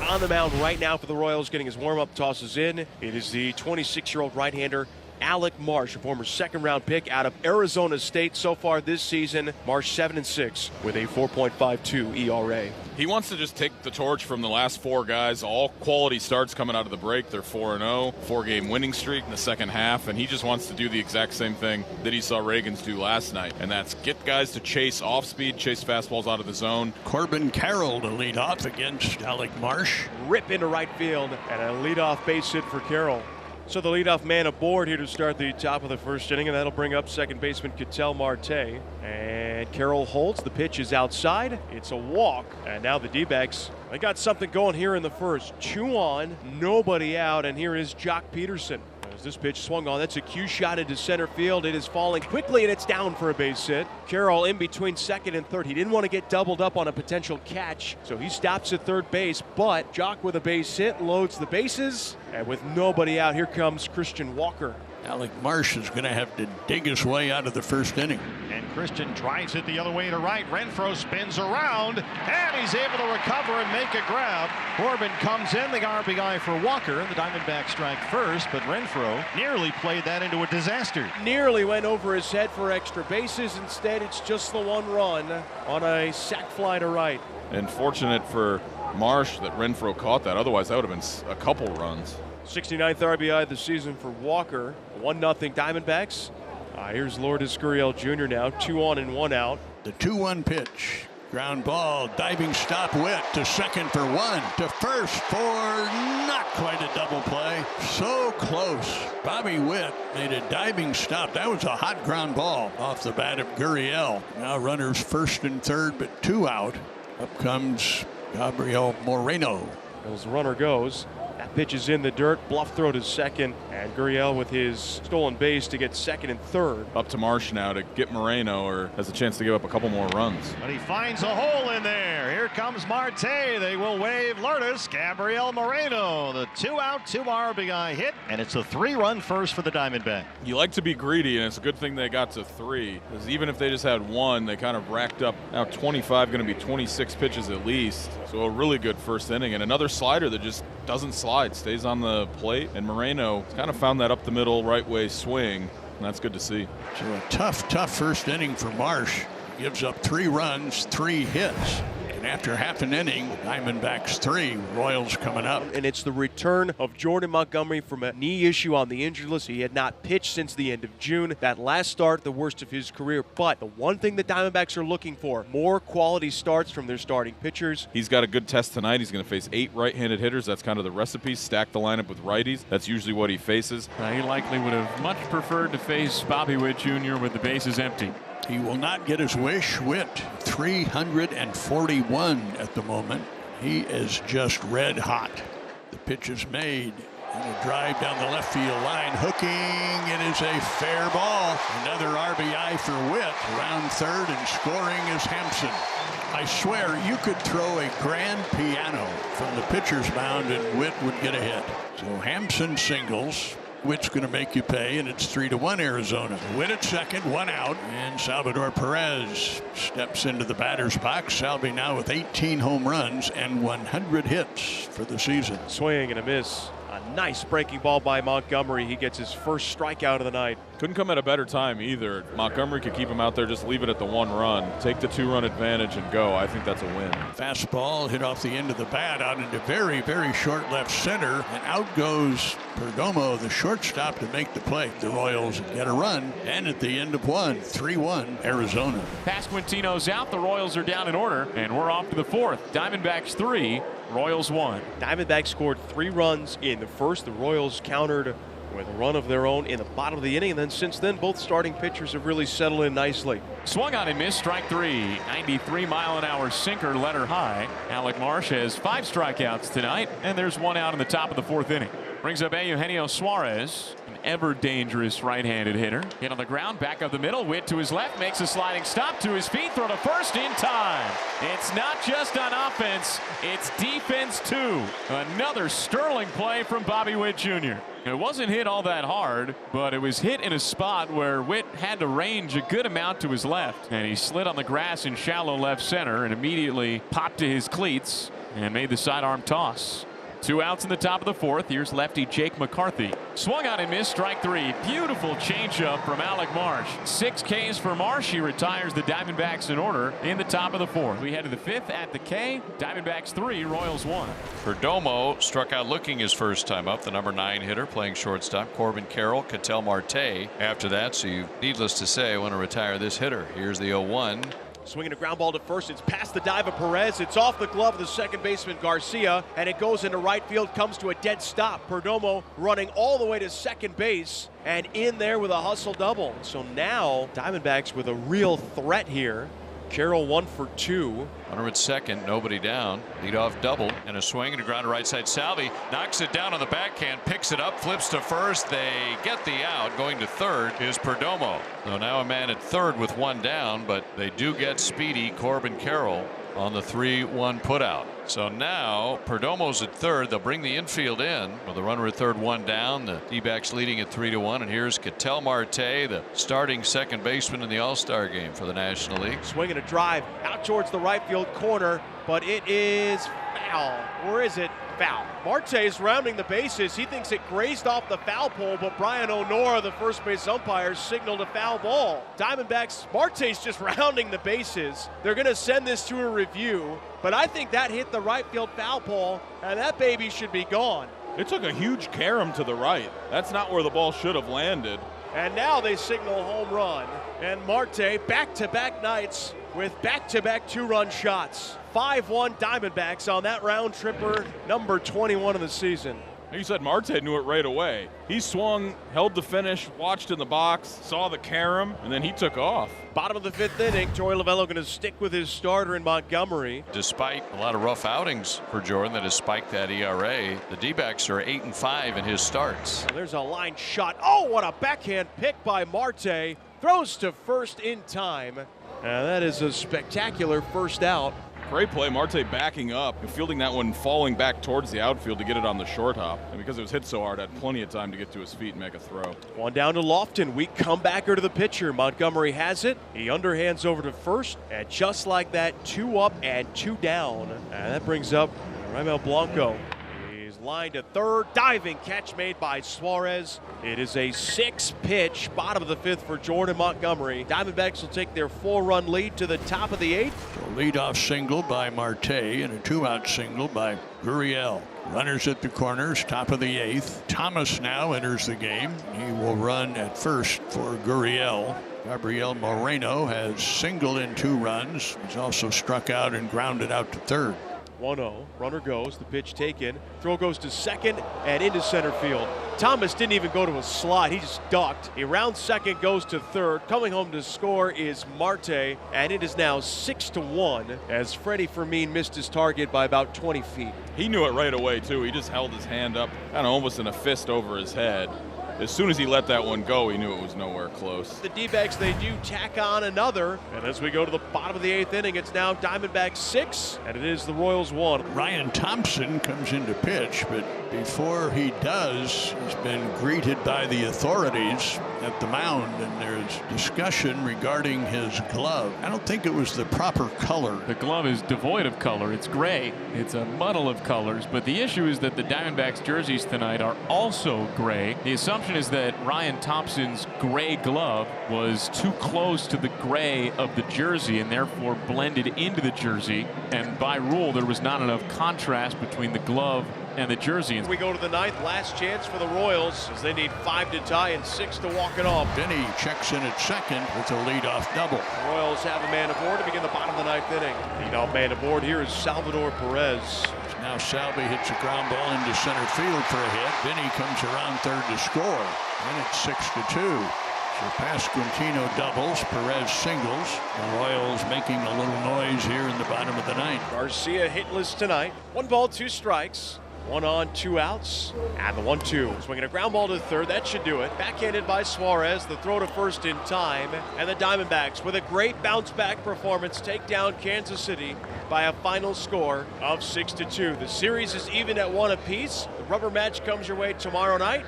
on the mound right now for the Royals, getting his warm-up tosses in. It is the 26-year-old right-hander Alec Marsh, a former second-round pick out of Arizona State. So far this season, Marsh 7-6 with a 4.52 ERA. He wants to just take the torch from the last four guys. All quality starts coming out of the break. They're 4-0, four-game winning streak in the second half, and he just wants to do the exact same thing that he saw Reagans do last night, and that's get guys to chase off-speed, chase fastballs out of the zone. Corbin Carroll to lead off against Alec Marsh. Rip into right field, and a leadoff base hit for Carroll. So the leadoff man aboard here to start the top of the first inning, and that'll bring up second baseman Ketel Marte. And Carroll holds. The pitch is outside. It's a walk. And now the D-backs, they got something going here in the first. 2 on, nobody out, and here is Jock Peterson. As this pitch swung on, that's a cue shot into center field. It is falling quickly, and it's down for a base hit. Carroll in between second and third. He didn't want to get doubled up on a potential catch, so he stops at third base. But Jock with a base hit loads the bases, and with nobody out, here comes Christian Walker. Alec Marsh is going to have to dig his way out of the first inning. And Christian drives it the other way to right. Renfroe spins around, and he's able to recover and make a grab. Corbin comes in, the RBI for Walker. The Diamondbacks strike first, but Renfroe nearly played that into a disaster. Nearly went over his head for extra bases. Instead, it's just the 1 run on a sac fly to right. And fortunate for Marsh that Renfroe caught that. Otherwise, that would have been a couple runs. 69th RBI of the season for Walker. 1-0 Diamondbacks. Here's Lourdes Gurriel Jr. now, 2 on and 1 out. The 2-1 pitch. Ground ball, diving stop, Witt to second for 1, to first for not quite a double play. So close. Bobby Witt made a diving stop. That was a hot ground ball off the bat of Gurriel. Now runners first and third, but 2 out. Up comes Gabriel Moreno. As the runner goes, that pitch is in the dirt. Bluff throw to second, and Gurriel with his stolen base to get second and third. Up to Marsh now to get Moreno, or has a chance to give up a couple more runs. But he finds a hole in there. Here comes Marte. They will wave Lourdes. Gabriel Moreno, the 2-out, 2 RBI hit, and it's a 3-run first for the Diamondback. You like to be greedy, and it's a good thing they got to 3, because even if they just had 1, they kind of racked up. Now 25, going to be 26 pitches at least. So a really good first inning, and another slider that just doesn't slide, stays on the plate, and Moreno kind of found that up the middle right way swing, and that's good to see. So a tough first inning for Marsh. Gives up 3 runs, 3 hits. And after half an inning, Diamondbacks 3, Royals coming up. And it's the return of Jordan Montgomery from a knee issue on the injured list. He had not pitched since the end of June. That last start, the worst of his career. But the one thing the Diamondbacks are looking for, more quality starts from their starting pitchers. He's got a good test tonight. He's going to face 8 right-handed hitters. That's kind of the recipe. Stack the lineup with righties. That's usually what he faces. He likely would have much preferred to face Bobby Witt Jr. with the bases empty. He will not get his wish. Witt, 341 at the moment. He is just red hot. The pitch is made, and a drive down the left field line. Hooking, it is a fair ball. Another RBI for Witt. Around third, and scoring is Hampson. I swear you could throw a grand piano from the pitcher's mound and Witt would get a hit. So Hampson singles. Witt's going to make you pay, and it's 3-1 Arizona. Witt at second, 1 out, and Salvador Perez steps into the batter's box. Salvi now with 18 home runs and 100 hits for the season. Swing and a miss. A nice breaking ball by Montgomery. He gets his first strikeout of the night. Couldn't come at a better time either. Montgomery could keep him out there, just leave it at the 1 run. Take the 2-run advantage and go. I think that's a win. Fastball hit off the end of the bat out into very, very short left center. And out goes Perdomo, the shortstop, to make the play. The Royals get a run. And at the end of 1, 3-1 Arizona. Pasquantino's out. The Royals are down in order. And we're off to the 4th. Diamondbacks 3, Royals 1. Diamondbacks scored 3 runs in the first. The Royals countered with a run of their own in the bottom of the inning, and then since then both starting pitchers have really settled in nicely. Swung on and missed, strike 3. 93-mile-an-hour sinker led her high. Alec Marsh has 5 strikeouts tonight, and there's 1 out in the top of the 4th inning. Brings up Eugenio Suarez, an ever-dangerous right-handed hitter. Hit on the ground, back up the middle. Witt to his left, makes a sliding stop to his feet, throw to first in time. It's not just on offense, it's defense too. Another sterling play from Bobby Witt Jr. It wasn't hit all that hard, but it was hit in a spot where Witt had to range a good amount to his left. And he slid on the grass in shallow left center and immediately popped to his cleats and made the sidearm toss. 2 outs in the top of the 4th. Here's lefty Jake McCarthy. Swung on and missed, strike 3. Beautiful changeup from Alec Marsh. 6 Ks for Marsh. He retires the Diamondbacks in order in the top of the 4th. We head to the 5th at the K. Diamondbacks 3, Royals 1. Perdomo struck out looking his first time up. The number 9 hitter playing shortstop. Corbin Carroll, Ketel Marte after that. So you, needless to say, want to retire this hitter. Here's the 0-1. Swinging a ground ball to first. It's past the dive of Perez. It's off the glove of the second baseman Garcia, and it goes into right field, comes to a dead stop. Perdomo running all the way to second base and in there with a hustle double. So now Diamondbacks with a real threat here. Carroll 1 for 2. Runner at second, nobody down. Leadoff double and a swing and a ground to right side. Salvi knocks it down on the backhand, picks it up, flips to first. They get the out. Going to third is Perdomo. So now a man at third with 1 down, but they do get speedy Corbin Carroll on the 3-1 putout. So now Perdomo's at third. They'll bring the infield in with the runner at third, 1 down. The D-backs leading at 3-1. And here's Ketel Marte, the starting second baseman in the All-Star game for the National League. Swinging a drive out towards the right field corner, but it is foul. Or is it foul? Marte is rounding the bases. He thinks it grazed off the foul pole, but Brian O'Nora, the first base umpire, signaled a foul ball. Diamondbacks, Marte's just rounding the bases. They're going to send this to a review, but I think that hit the right field foul pole, and that baby should be gone. It took a huge carom to the right. That's not where the ball should have landed. And now they signal a home run. And Marte, back-to-back nights with back-to-back 2-run shots. 5-1 Diamondbacks on that round tripper, number 21 of the season. You said Marte knew it right away. He swung, held the finish, watched in the box, saw the carom, and then he took off. Bottom of the 5th inning, Torey Lovullo going to stick with his starter in Montgomery. Despite a lot of rough outings for Jordan that has spiked that ERA, the D-backs are 8-5 in his starts. There's a line shot. Oh, what a backhand pick by Marte. Throws to first in time. And that is a spectacular first out. Great play, Marte backing up and fielding that one, falling back towards the outfield to get it on the short hop. And because it was hit so hard, had plenty of time to get to his feet and make a throw. One down to Lofton. Weak comebacker to the pitcher. Montgomery has it. He underhands over to first. And just like that, 2 up and 2 down. And that brings up Raimel Blanco. He's lined to third. Diving catch made by Suarez. It is a 6-pitch, bottom of the 5th for Jordan Montgomery. Diamondbacks will take their 4-run lead to the top of the 8th. A leadoff single by Marte and a 2-out single by Gurriel. Runners at the corners, top of the 8th. Thomas now enters the game. He will run at first for Gurriel. Gabriel Moreno has singled in 2 runs. He's also struck out and grounded out to third. 1-0. Runner goes. The pitch taken. Throw goes to second and into center field. Thomas didn't even go to a slide. He just ducked. He rounds second, goes to third. Coming home to score is Marte, and it is now 6-1 as Freddie Fermin missed his target by about 20 feet. He knew it right away, too. He just held his hand up, kind of almost in a fist over his head. As soon as he let that one go, he knew it was nowhere close. The D-backs, they do tack on another. And as we go to the bottom of the 8th inning, it's now Diamondbacks 6, and it is the Royals 1. Ryan Thompson comes in to pitch, but before he does, he's been greeted by the authorities at the mound, and there's discussion regarding his glove. I don't think it was the proper color. The glove is devoid of color. It's gray. It's a muddle of colors, but the issue is that the Diamondbacks jerseys tonight are also gray. The assumption is that Ryan Thompson's gray glove was too close to the gray of the jersey and therefore blended into the jersey, and by rule there was not enough contrast between the glove and the jersey. We go to the 9th, last chance for the Royals as they need 5 to tie and 6 to walk it off. Benny checks in at second with a leadoff double. The Royals have a man aboard to begin the bottom of the 9th inning. Leadoff man aboard here is Salvador Perez. Now Salvi hits a ground ball into center field for a hit. Benny comes around third to score. And it's 6-2. So Pasquantino doubles, Perez singles. The Royals making a little noise here in the bottom of the 9th. Garcia hitless tonight. 1 ball, 2 strikes. 1 on, 2 outs, and the 1-2. Swinging a ground ball to third, that should do it. Backhanded by Suarez, the throw to first in time, and the Diamondbacks with a great bounce back performance take down Kansas City by a final score of 6-2. The series is even at 1 apiece. The rubber match comes your way tomorrow night.